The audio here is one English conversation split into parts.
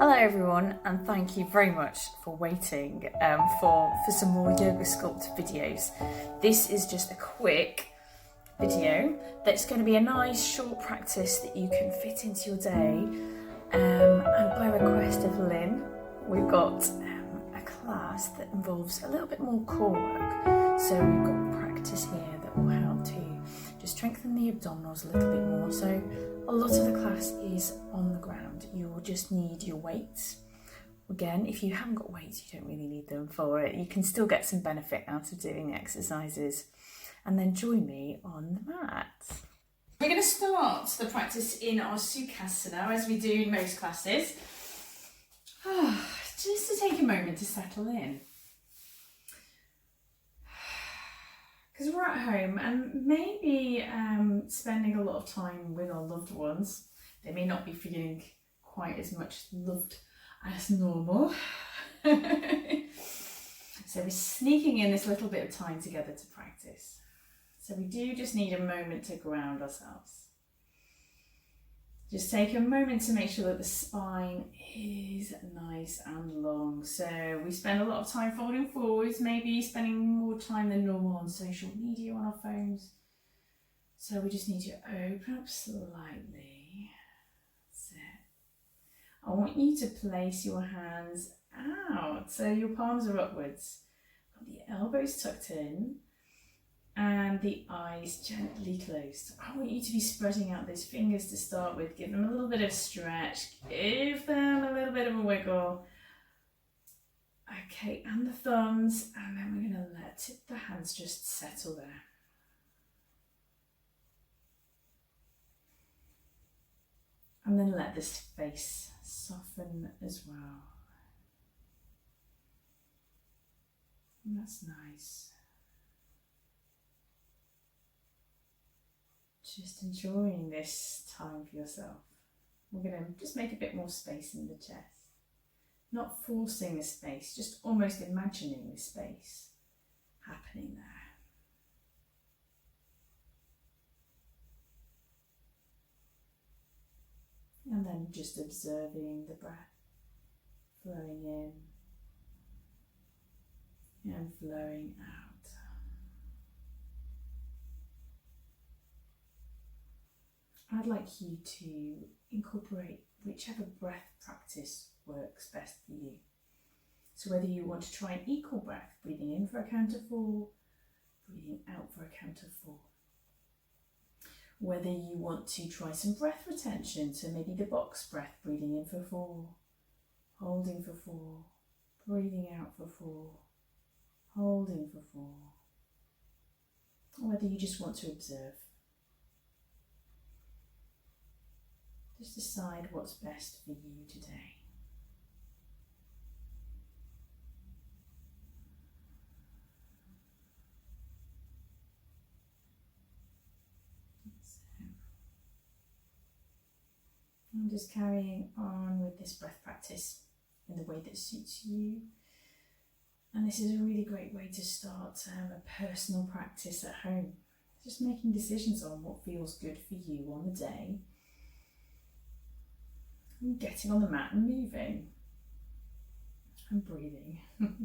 Hello everyone, and thank you very much for waiting for some more yoga sculpt videos. This is just a quick video that's going to be a nice short practice that you can fit into your day. And by request of Lynn, we've got a class that involves a little bit more core work. So we've got practice here that will help to just strengthen the abdominals a little bit more. So a lot of the class is on the ground. You will just need your weights. Again, if you haven't got weights, you don't really need them for it. You can still get some benefit out of doing the exercises. And then join me on the mat. We're going to start the practice in our Sukhasana, as we do in most classes. Just to take a moment to settle in. Because we're at home and maybe spending a lot of time with our loved ones. They may not be feeling quite as much loved as normal. So we're sneaking in this little bit of time together to practice. So we do just need a moment to ground ourselves. Just take a moment to make sure that the spine is nice and long. So we spend a lot of time folding forwards, maybe spending more time than normal on social media, on our phones. So we just need to open up slightly. That's it. I want you to place your hands out. So your palms are upwards. Got the elbows tucked in. And the eyes gently closed. I want you to be spreading out those fingers to start with. Give them a little bit of stretch. Give them a little bit of a wiggle. Okay, and the thumbs. And then we're going to let the hands just settle there. And then let this face soften as well. And that's nice. Just enjoying this time for yourself. We're going to just make a bit more space in the chest. Not forcing the space, just almost imagining the space happening there. And then just observing the breath flowing in and flowing out. I'd like you to incorporate whichever breath practice works best for you. So whether you want to try an equal breath, breathing in for a count of 4, breathing out for a count of 4. Whether you want to try some breath retention, so maybe the box breath, breathing in for 4, holding for 4, breathing out for 4, holding for 4. Or whether you just want to observe. Just decide what's best for you today. So, I'm just carrying on with this breath practice in the way that suits you. And this is a really great way to start a personal practice at home. Just making decisions on what feels good for you on the day. And getting on the mat and moving and breathing. Okay,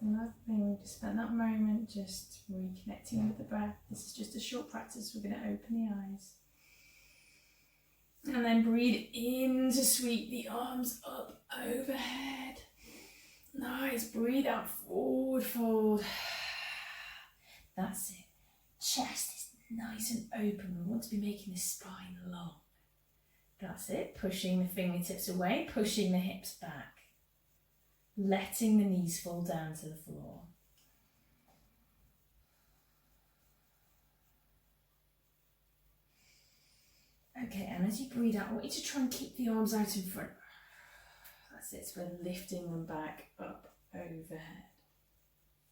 lovely. We've just spent that moment just reconnecting with the breath. This is just a short practice. We're going to open the eyes. And then breathe in to sweep the arms up overhead. Nice. Breathe out, forward fold. That's it. Chest is nice and open. We want to be making the spine long. That's it. Pushing the fingertips away, pushing the hips back. Letting the knees fall down to the floor. Okay, and as you breathe out, I want you to try and keep the arms out in front. That's it, so we're lifting them back up overhead.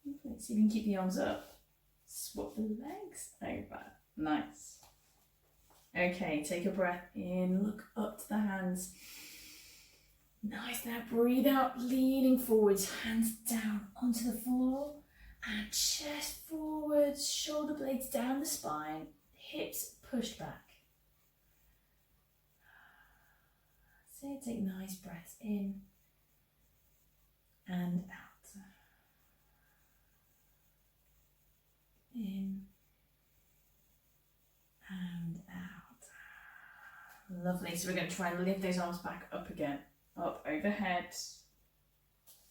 Okay, so you can keep the arms up. Swap the legs over. Nice. Okay, take a breath in, look up to the hands. Nice, now breathe out, leaning forwards, hands down onto the floor and chest forwards, shoulder blades down the spine, hips pushed back. So take nice breaths in and out. In and out. Lovely, so we're going to try and lift those arms back up again. Up overhead.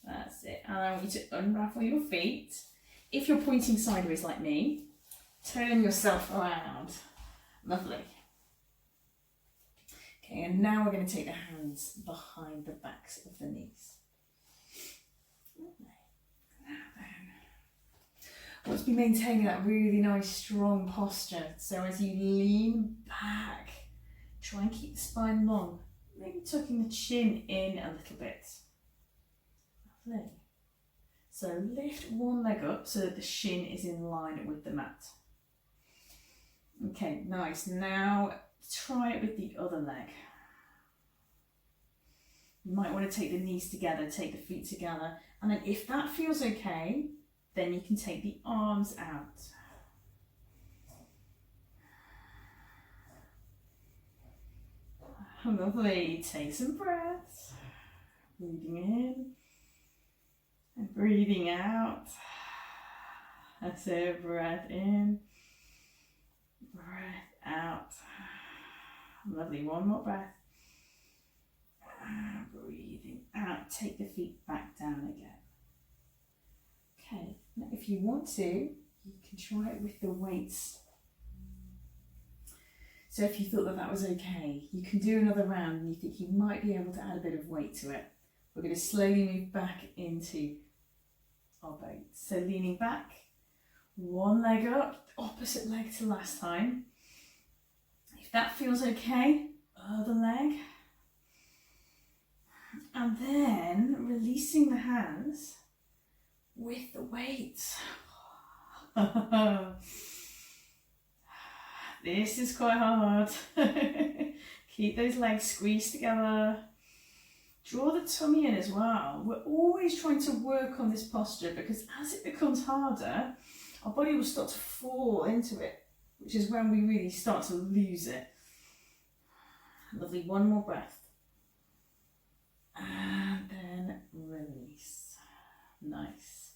That's it. And I want you to unravel your feet. If you're pointing sideways like me, turn yourself around. Lovely. Okay, and now we're going to take the hands behind the backs of the knees. Lovely. Now then, want to be maintaining that really nice strong posture. So as you lean back, try and keep the spine long. Maybe tucking the chin in a little bit. Lovely. So lift one leg up so that the shin is in line with the mat. Okay, nice. Now try it with the other leg. You might want to take the knees together, take the feet together, and then if that feels okay, then you can take the arms out. Lovely, take some breaths, breathing in and breathing out. That's it, breath in, breath out. Lovely, one more breath. And breathing out, take the feet back down again. Okay, now if you want to, you can try it with the weights. So if you thought that that was okay, you can do another round and you think you might be able to add a bit of weight to it. We're going to slowly move back into our boat. So leaning back, one leg up, opposite leg to last time. If that feels okay, other leg. And then releasing the hands with the weights. This is quite hard. Keep those legs squeezed together. Draw the tummy in as well. We're always trying to work on this posture because as it becomes harder, our body will start to fall into it, which is when we really start to lose it. Lovely, one more breath. And then release. Nice.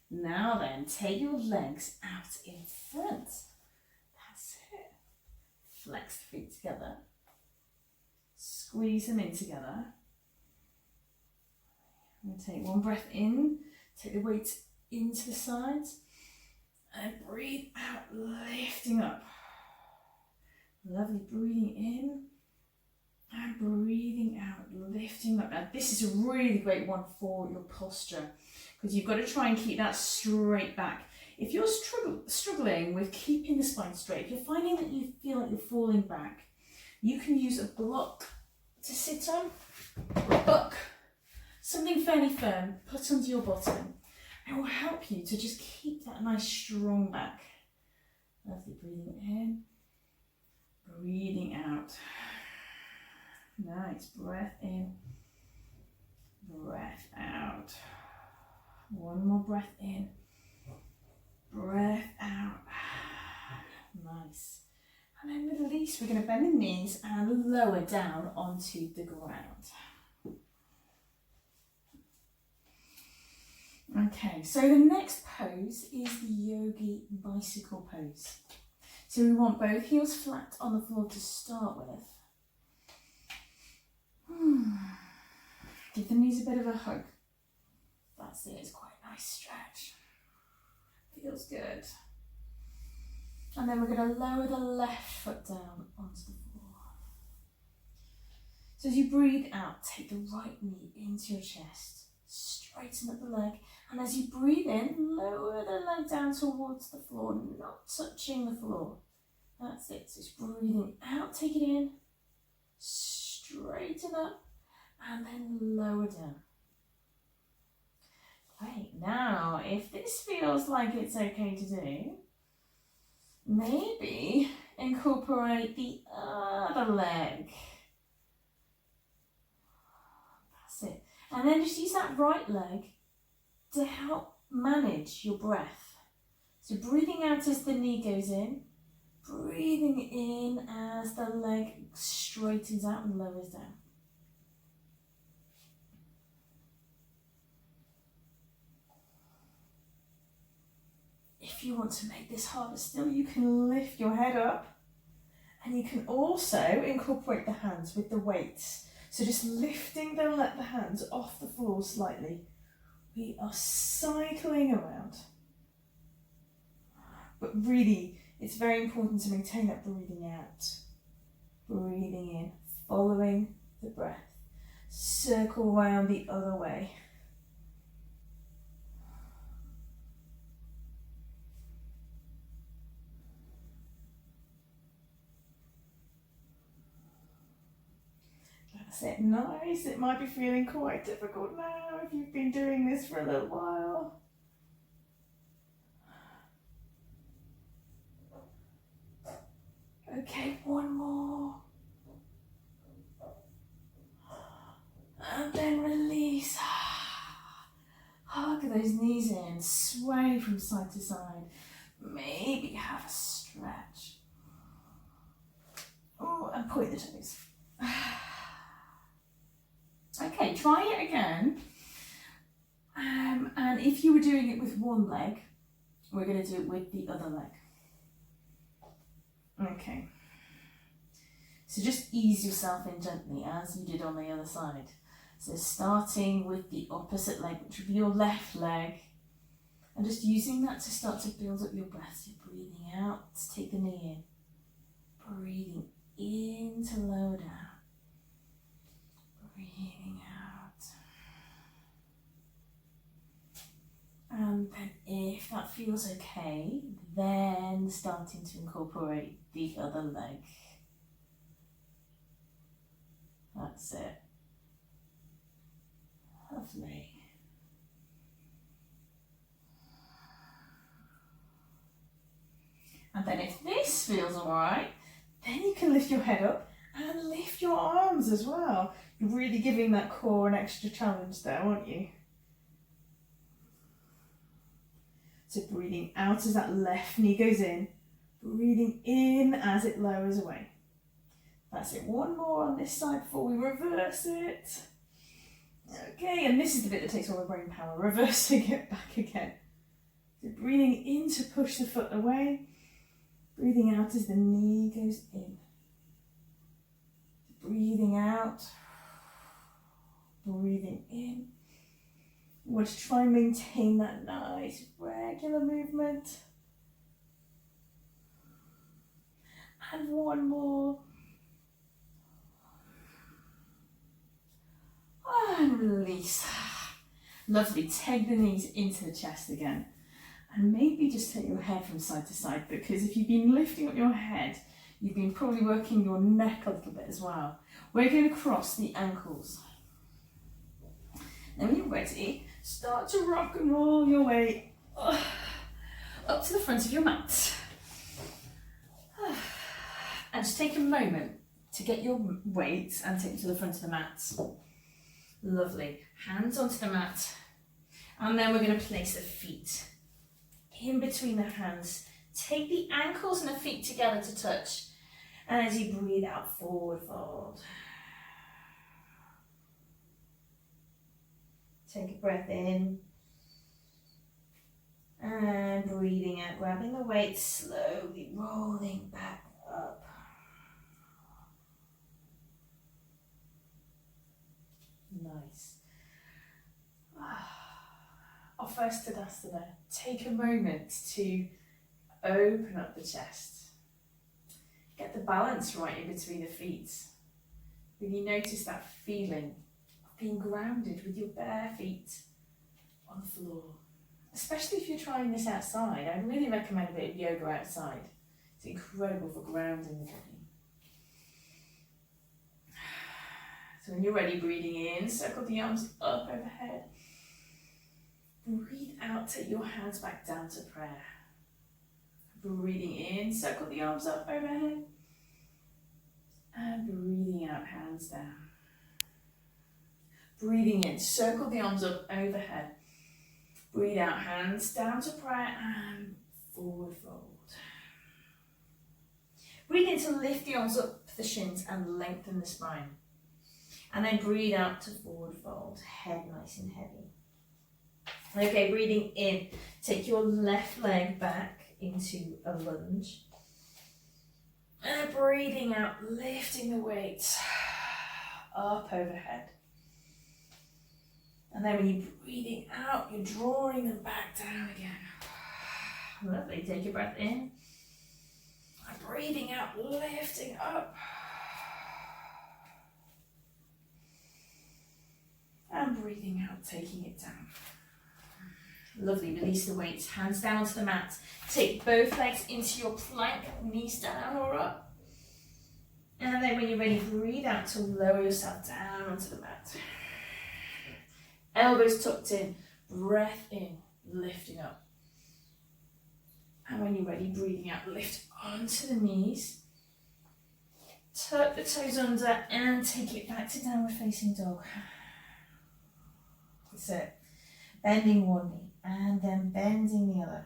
Now then, take your legs out in front. That's it. Flex the feet together. Squeeze them in together. I'm going to take one breath in, take the weight into the sides, and breathe out, lifting up. Lovely, breathing in and breathing out, lifting up. Now this is a really great one for your posture because you've got to try and keep that straight back. If you're struggling with keeping the spine straight, if you're finding that you feel like you're falling back, you can use a block to sit on, or a book, something fairly firm, put under your bottom. It will help you to just keep that nice strong back. Lovely, breathing in, breathing out. Nice, breath in, breath out. One more breath in, breath out. Nice. And then release, we're going to bend the knees and lower down onto the ground. Okay, so the next pose is the yogi bicycle pose. So we want both heels flat on the floor to start with. Give the knees a bit of a hug. That's it, it's quite a nice stretch. Feels good. And then we're going to lower the left foot down onto the floor. So as you breathe out, take the right knee into your chest. Straighten up the leg. And as you breathe in, lower the leg down towards the floor, not touching the floor. That's it. So just breathing out, take it in. Straighten up. And then lower down. Great. Now, if this feels like it's okay to do, maybe incorporate the other leg. That's And then just use that right leg to help manage your breath. So breathing out as the knee goes in, breathing in as the leg straightens out and lowers down. If you want to make this harder still, you can lift your head up, and you can also incorporate the hands with the weights. So just lifting the hands off the floor slightly. We are cycling around. But really, it's very important to maintain that breathing out. Breathing in, following the breath. Circle around the other way. That's it, nice. It might be feeling quite difficult now if you've been doing this for a little while. Okay, one more. And then release. Hug those knees in, sway from side to side. Maybe have a stretch. Oh, and point the toes. Okay, try it again. And if you were doing it with one leg, we're going to do it with the other leg. Okay. So just ease yourself in gently as you did on the other side. So starting with the opposite leg, which would be your left leg, and just using that to start to build up your breath. So you're breathing out to take the knee in, breathing in to lower down, breathing out. And then if that feels okay, then starting to incorporate the other leg. That's it. Lovely. And then if this feels alright, then you can lift your head up and lift your arms as well. You're really giving that core an extra challenge there, aren't you? So breathing out as that left knee goes in, breathing in as it lowers away. That's it, one more on this side before we reverse it. Okay, and this is the bit that takes all the brain power, reversing it back again. So breathing in to push the foot away, breathing out as the knee goes in. Breathing out, breathing in. We want to try and maintain that nice regular movement. And one more. And release. Lovely, take the knees into the chest again. And maybe just take your head from side to side, because if you've been lifting up your head, you've been probably working your neck a little bit as well. We're going to cross the ankles. Then when you're ready, start to rock and roll your way up to the front of your mat. And just take a moment to get your weight and take it to the front of the mat. Lovely. Hands onto the mat. And then we're going to place the feet in between the hands. Take the ankles and the feet together to touch. And as you breathe out, forward fold. Take a breath in. And breathing out, grabbing the weight, slowly rolling back up. Nice. Our first Tadasana. Take a moment to open up the chest. Get the balance right in between the feet. Really notice that feeling of being grounded with your bare feet on the floor. Especially if you're trying this outside. I really recommend a bit of yoga outside. It's incredible for grounding the body. So when you're ready, breathing in, circle the arms up overhead. Breathe out, take your hands back down to prayer. Breathing in, circle the arms up overhead. And breathing out, hands down. Breathing in, circle the arms up overhead. Breathe out, hands down to prayer and forward fold. Breathe in to lift the arms up the shins and lengthen the spine. And then breathe out to forward fold, head nice and heavy. Okay, breathing in, take your left leg back into a lunge. And breathing out, lifting the weights up overhead. And then when you're breathing out, you're drawing them back down again. Lovely, take a breath in. And breathing out, lifting up. And breathing out, taking it down. Lovely, release the weights, hands down onto the mat. Take both legs into your plank, knees down or up. And then when you're ready, breathe out to lower yourself down onto the mat. Elbows tucked in, breath in, lifting up. And when you're ready, breathing out, lift onto the knees. Tuck the toes under and take it back to downward facing dog. That's it. Bending one knee and then bending the other.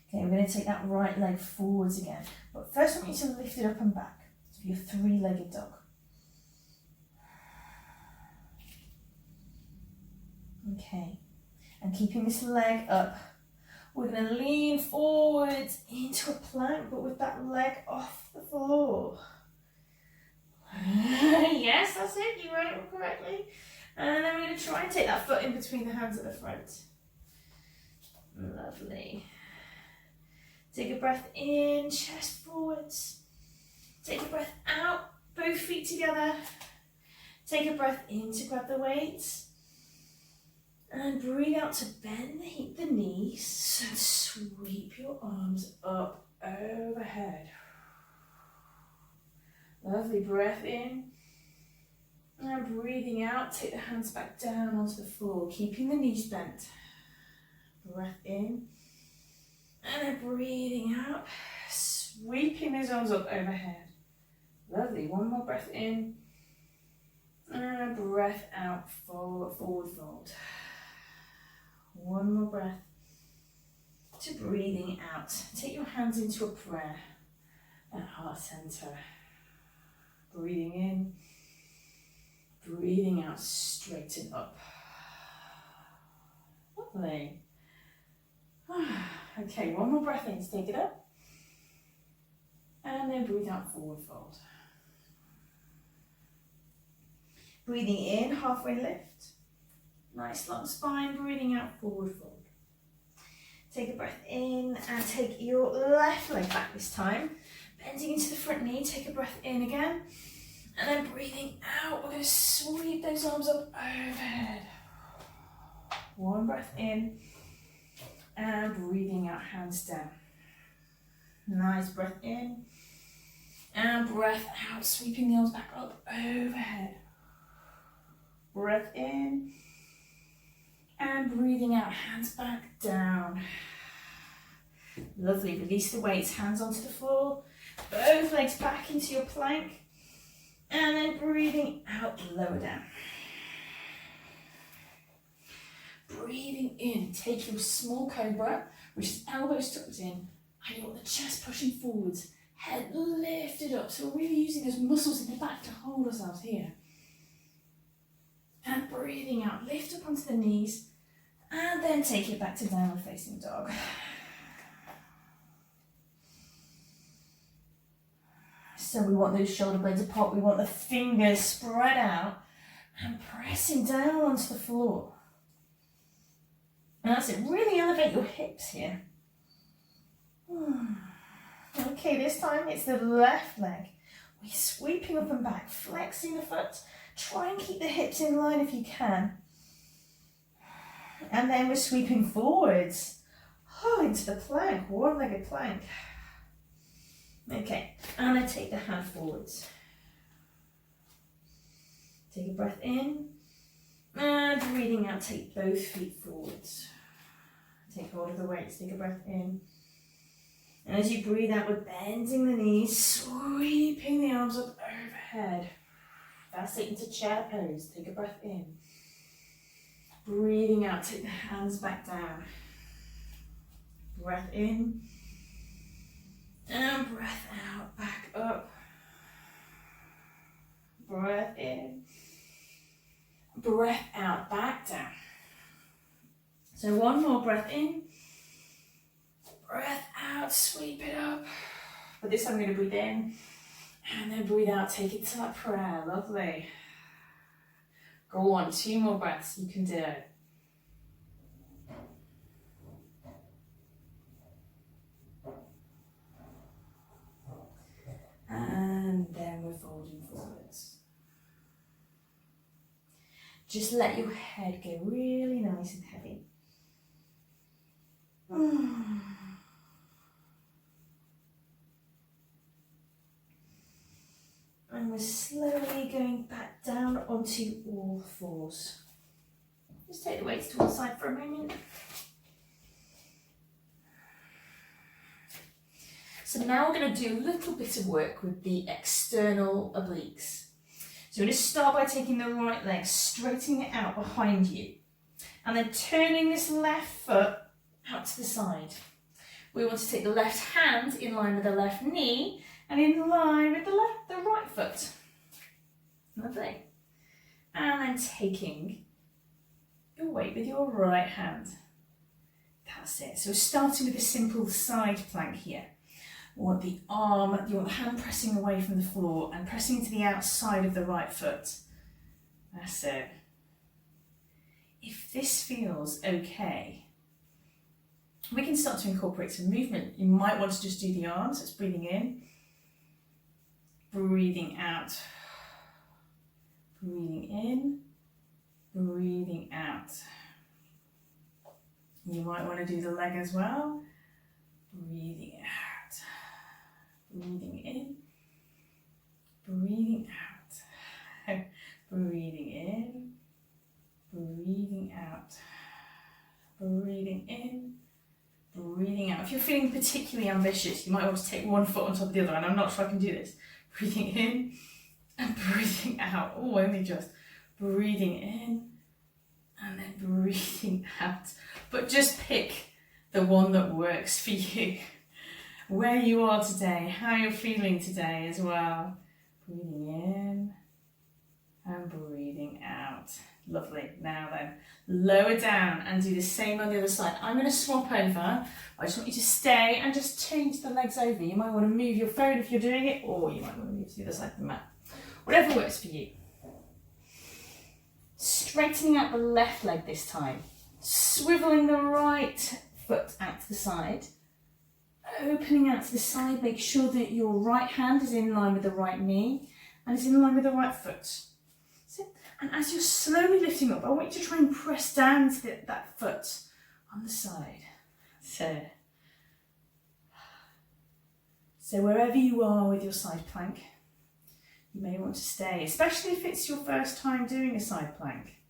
Okay, we're going to take that right leg forwards again. But first I want you to lift it up and back. So your three-legged dog. Okay, and keeping this leg up, we're going to lean forwards into a plank, but with that leg off the floor. Yes, that's it, you read it correctly. And then we're going to try and take that foot in between the hands at the front. Lovely. Take a breath in, chest forwards. Take a breath out, both feet together. Take a breath in to grab the weights. And breathe out to bend the knees and sweep your arms up overhead. Lovely, breath in. And breathing out, take the hands back down onto the floor, keeping the knees bent. Breath in. And then breathing out, sweeping those arms up overhead. Lovely, one more breath in. And breath out, forward fold. One more breath to breathing out. Take your hands into a prayer at heart center. Breathing in, breathing out, straighten up. Lovely. Okay, one more breath in to take it up. And then breathe out, forward fold. Breathing in, halfway lift. Nice long spine, breathing out, forward fold. Take a breath in and take your left leg back this time. Bending into the front knee, take a breath in again. And then breathing out, we're going to sweep those arms up overhead. One breath in. And breathing out, hands down. Nice breath in. And breath out, sweeping the arms back up overhead. Breath in. And breathing out, hands back down. Lovely, release the weights, hands onto the floor. Both legs back into your plank. And then breathing out, lower down. Breathing in, take your small cobra, which is elbows tucked in, and you want the chest pushing forwards, head lifted up. So we're really using those muscles in the back to hold ourselves here. And breathing out, lift up onto the knees, and then take it back to downward facing dog. So we want those shoulder blades apart, we want the fingers spread out and pressing down onto the floor. And that's it, really elevate your hips here. Okay, this time it's the left leg. We're sweeping up and back, flexing the foot. Try and keep the hips in line if you can. And then we're sweeping forwards. Into the plank, one-legged plank. Okay, and then take the hand forwards. Take a breath in. And breathing out, take both feet forwards. Take hold of the weights, take a breath in. And as you breathe out, we're bending the knees, sweeping the arms up head. That's it, into chair pose. Take a breath in. Breathing out, take the hands back down. Breath in. And breath out, back up. Breath in. Breath out, back down. So one more breath in. Breath out, sweep it up. But this time I'm going to breathe in. And then breathe out, take it to that prayer. Lovely. Go on, 2 more breaths. You can do it. And then we're folding forwards. Just let your head go really nice and heavy. And we're slowly going back down onto all fours. Just take the weights to one side for a moment. So now we're going to do a little bit of work with the external obliques. So we're going to start by taking the right leg, straightening it out behind you, and then turning this left foot out to the side. We want to take the left hand in line with the left knee and in line with the right foot. Lovely. And then taking your weight with your right hand. That's it. So we're starting with a simple side plank here. You want the arm, you want the hand pressing away from the floor and pressing to the outside of the right foot. That's it. If this feels okay, we can start to incorporate some movement. You might want to just do the arms. It's breathing in, breathing out, breathing in, breathing out. You might want to do the leg as well. Breathing out, breathing in, breathing out, breathing in, breathing out, breathing in, breathing out. If you're feeling particularly ambitious, you might want to take one foot on top of the other, and I'm not sure I can do this. Breathing in and breathing out. Oh, only just. Breathing in and then breathing out. But just pick the one that works for you. Where you are today, how you're feeling today as well. Breathing in and breathing out. Lovely. Now then, lower down and do the same on the other side. I'm going to swap over. I just want you to stay and just change the legs over. You might want to move your phone if you're doing it, or you might want to move to the other side of the mat. Whatever works for you. Straightening out the left leg this time. Swiveling the right foot out to the side. Opening out to the side. Make sure that your right hand is in line with the right knee and is in line with the right foot. So, and as you're slowly lifting up, I want you to try and press down to that foot on the side. So wherever you are with your side plank, you may want to stay, especially if it's your first time doing a side plank.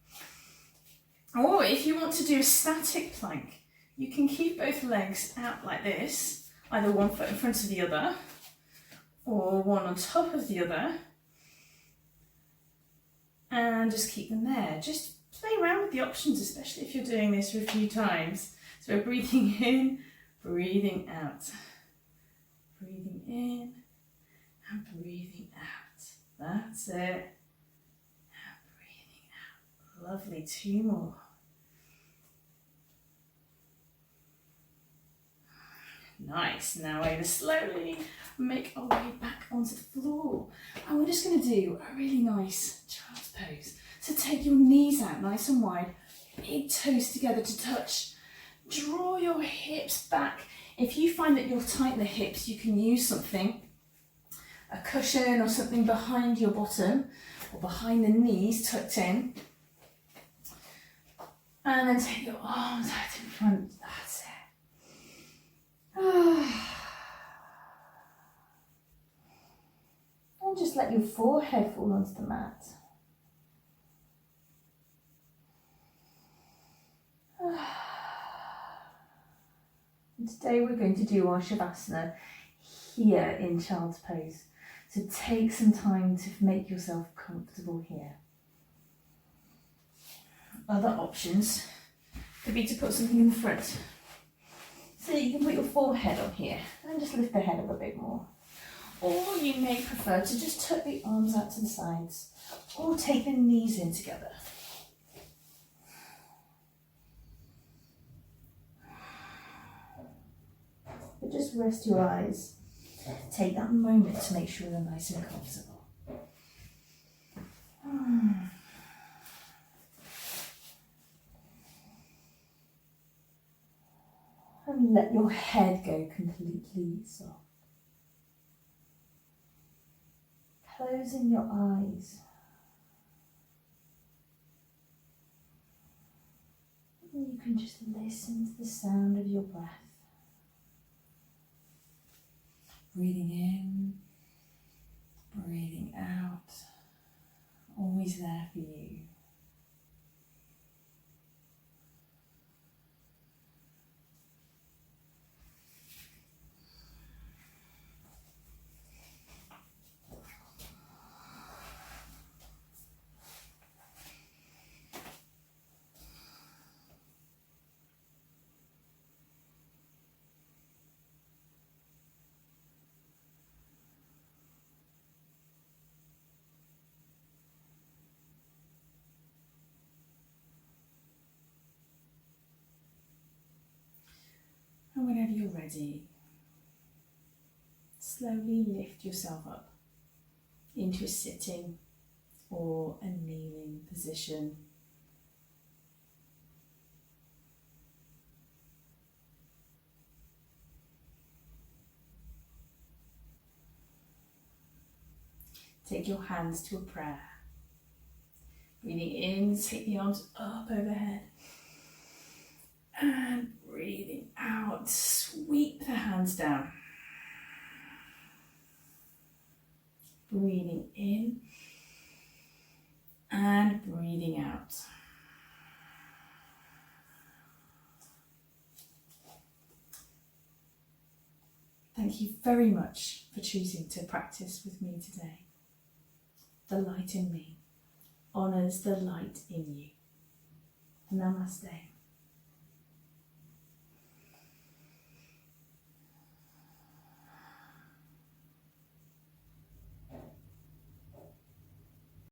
Or if you want to do a static plank, you can keep both legs out like this, either one foot in front of the other, or one on top of the other, and just keep them there. Just play around with the options, especially if you're doing this for a few times. So we're breathing in, breathing out. Breathing in and breathing out. That's it. And breathing out. Lovely. 2 more. Nice. Now we're going to slowly make our way back onto the floor. And we're just going to do a really nice child's pose. So take your knees out nice and wide, big toes together to touch. Draw your hips back. If you find that you're tight in the hips, you can use something, a cushion or something behind your bottom or behind the knees tucked in. And then take your arms out in front. That's it. And just let your forehead fall onto the mat. And today we're going to do our Shavasana here in child's pose. So take some time to make yourself comfortable here. Other options could be to put something in the front. So you can put your forehead on here and just lift the head up a bit more. Or you may prefer to just tuck the arms out to the sides or take the knees in together. But just rest your eyes. Take that moment to make sure you're nice and comfortable. And let your head go completely soft. Closing your eyes. And you can just listen to the sound of your breath. Breathing in, breathing out, always there for you. And whenever you're ready, slowly lift yourself up into a sitting or a kneeling position. Take your hands to a prayer. Breathing in, take the arms up overhead. And breathing out, sweep the hands down. Breathing in and breathing out. Thank you very much for choosing to practice with me today. The light in me honours the light in you. Namaste.